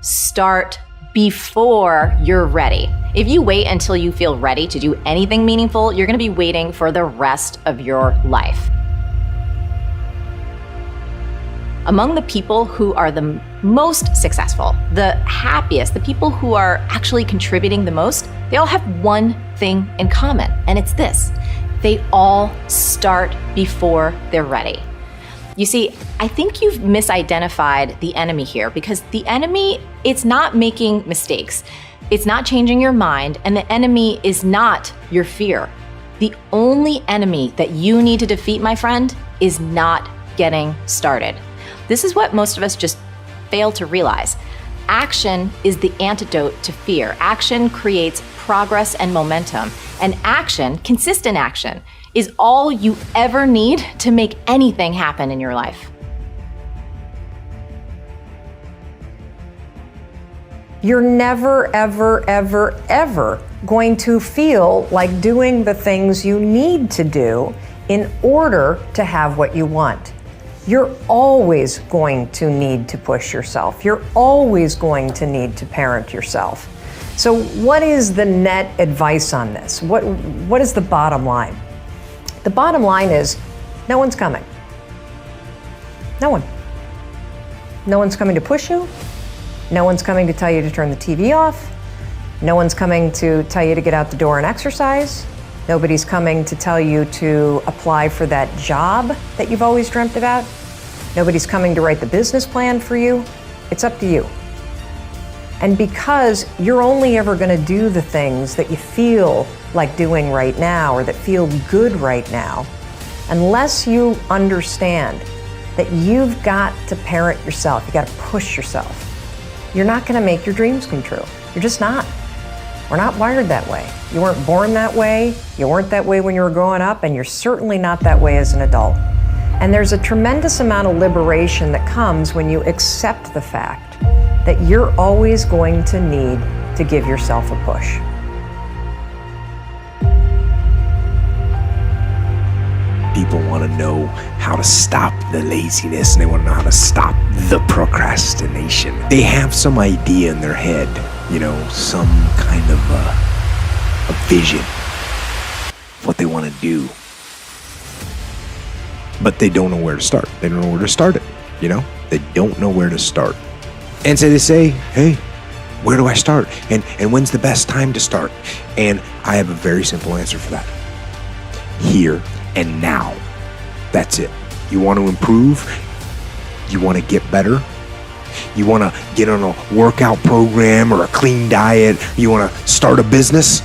start before you're ready. If you wait until you feel ready to do anything meaningful, you're gonna be waiting for the rest of your life. Among the people who are the most successful, the happiest, the people who are actually contributing the most, they all have one thing in common, and it's this: they all start before they're ready. You see, I think you've misidentified the enemy here, because the enemy, it's not making mistakes. It's not changing your mind, and the enemy is not your fear. The only enemy that you need to defeat, my friend, is not getting started. This is what most of us just fail to realize. Action is the antidote to fear. Action creates progress and momentum. And action, consistent action, is all you ever need to make anything happen in your life. You're never, ever, ever, ever going to feel like doing the things you need to do in order to have what you want. You're always going to need to push yourself. You're always going to need to parent yourself. So what is the net advice on this? What is the bottom line? The bottom line is no one's coming. No one. No one's coming to push you. No one's coming to tell you to turn the TV off. No one's coming to tell you to get out the door and exercise. Nobody's coming to tell you to apply for that job that you've always dreamt about. Nobody's coming to write the business plan for you. It's up to you. And because you're only ever going to do the things that you feel like doing right now or that feel good right now, unless you understand that you've got to parent yourself, you got to push yourself, you're not going to make your dreams come true. You're just not. We're not wired that way. You weren't born that way. You weren't that way when you were growing up, and you're certainly not that way as an adult. And there's a tremendous amount of liberation that comes when you accept the fact that you're always going to need to give yourself a push. People want to know how to stop the laziness, and they want to know how to stop the procrastination. They have some idea in their head, some kind of a vision of what they want to do. But they don't know where to start. They don't know where to start it, They don't know where to start. And so they say, hey, where do I start? And when's the best time to start? And I have a very simple answer for that. Here and now. That's it. You want to improve? You want to get better? You want to get on a workout program or a clean diet? You want to start a business?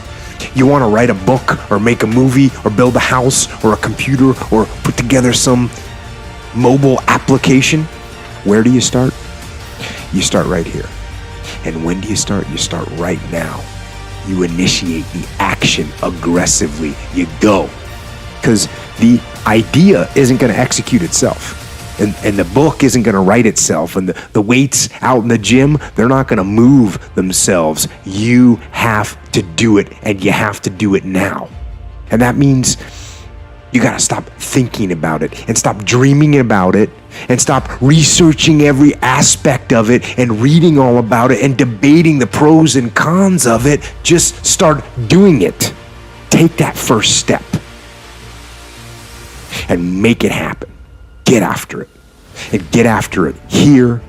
You want to write a book or make a movie or build a house or a computer or put together some mobile application? Where do you start? You start right here. And when do you start? You start right now. You initiate the action aggressively. You go. Because the idea isn't going to execute itself. And the book isn't going to write itself. And the weights out in the gym, they're not going to move themselves. You have to do it, and you have to do it now. And that means you got to stop thinking about it and stop dreaming about it and stop researching every aspect of it and reading all about it and debating the pros and cons of it. Just start doing it. Take that first step and make it happen. Get after it. And get after it here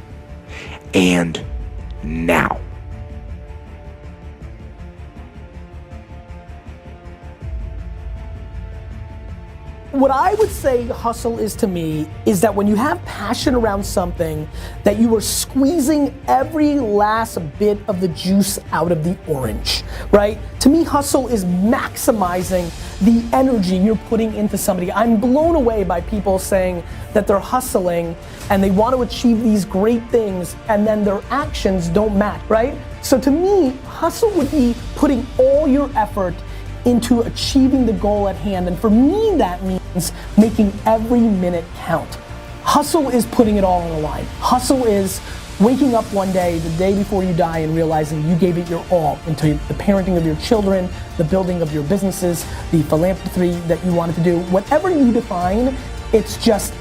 and now. What I would say hustle is to me is that when you have passion around something, that you are squeezing every last bit of the juice out of the orange, right? To me, hustle is maximizing the energy you're putting into somebody. I'm blown away by people saying that they're hustling and they want to achieve these great things and then their actions don't match, right? So to me, hustle would be putting all your effort into achieving the goal at hand. And for me, that means making every minute count. Hustle is putting it all on the line. Hustle is waking up one day, the day before you die, and realizing you gave it your all into the parenting of your children, the building of your businesses, the philanthropy that you wanted to do. Whatever you define, it's just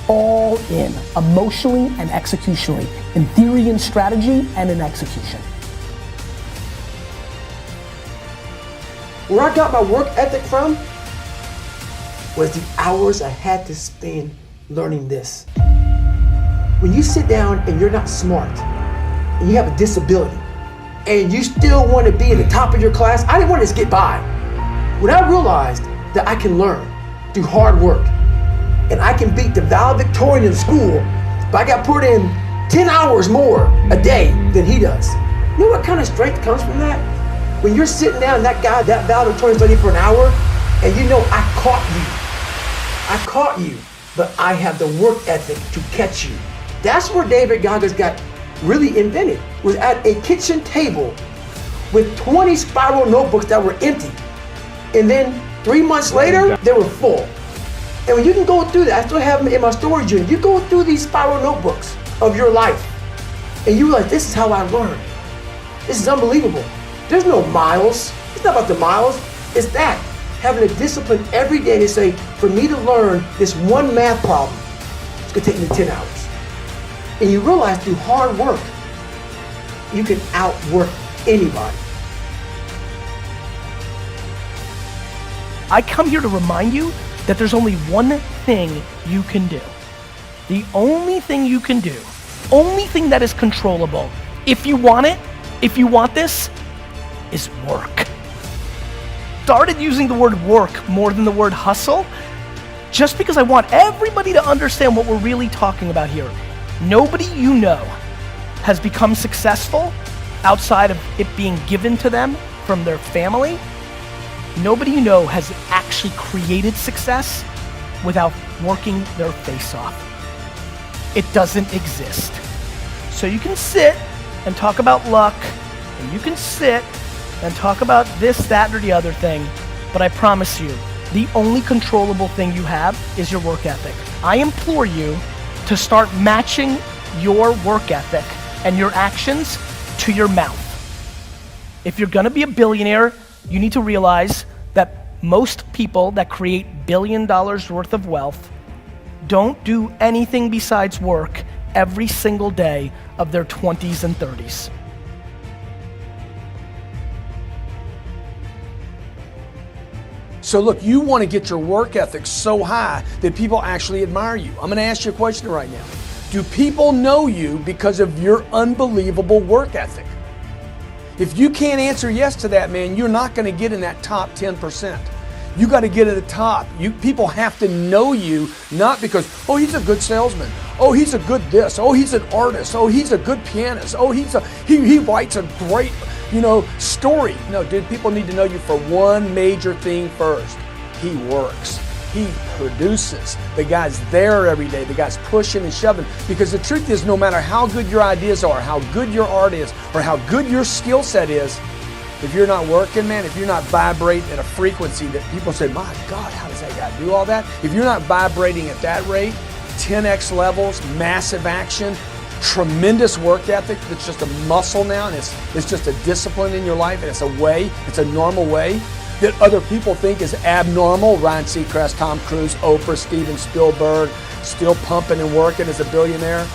all in, emotionally and executionally, in theory and strategy and in execution. Where I got my work ethic from was the hours I had to spend learning this. When you sit down and you're not smart, and you have a disability, and you still want to be at the top of your class, I didn't want to just get by. When I realized that I can learn through hard work, and I can beat the valedictorian in school, but I got put in 10 hours more a day than he does. You know what kind of strength comes from that? When you're sitting down, that valedictorian studying for an hour, and you know I caught you, but I have the work ethic to catch you. That's where David Goggins got really invented, was at a kitchen table with 20 spiral notebooks that were empty. And then 3 months later, they were full. And when you can go through that, I still have them in my storage unit. You go through these spiral notebooks of your life, and you realize, this is how I learn. This is unbelievable. There's no miles. It's not about the miles. It's that, having a discipline every day to say, for me to learn this one math problem, it's gonna take me 10 hours. And you realize through hard work, you can outwork anybody. I come here to remind you that there's only one thing you can do. The only thing you can do, only thing that is controllable, if you want it, if you want this, is work. Started using the word work more than the word hustle, just because I want everybody to understand what we're really talking about here. Nobody you know has become successful outside of it being given to them from their family. Nobody you know has actually created success without working their face off. It doesn't exist. So you can sit and talk about luck, and you can sit and talk about this, that, or the other thing, but I promise you, the only controllable thing you have is your work ethic. I implore you to start matching your work ethic and your actions to your mouth. If you're gonna be a billionaire, you need to realize that most people that create $1 billion worth of wealth don't do anything besides work every single day of their 20s and 30s. So look, you want to get your work ethic so high that people actually admire you. I'm going to ask you a question right now. Do people know you because of your unbelievable work ethic? If you can't answer yes to that, man, you're not going to get in that top 10%. You got to get at the top. People have to know you, not because, oh, he's a good salesman. Oh, he's a good this. Oh, he's an artist. Oh, he's a good pianist. Oh, he writes a great, story. No, dude, people need to know you for one major thing first. He works. He produces. The guy's there every day. The guy's pushing and shoving. Because the truth is, no matter how good your ideas are, how good your art is, or how good your skill set is, if you're not working, man, if you're not vibrating at a frequency that people say, my God, how does that guy do all that? If you're not vibrating at that rate, 10x levels, massive action, tremendous work ethic that's just a muscle now, and it's just a discipline in your life, and it's a normal way that other people think is abnormal. Ryan Seacrest, Tom Cruise, Oprah, Steven Spielberg, still pumping and working as a billionaire.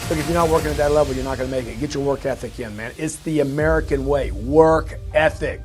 Look, if you're not working at that level, you're not going to make it. Get your work ethic in, man. It's the American way. Work ethic.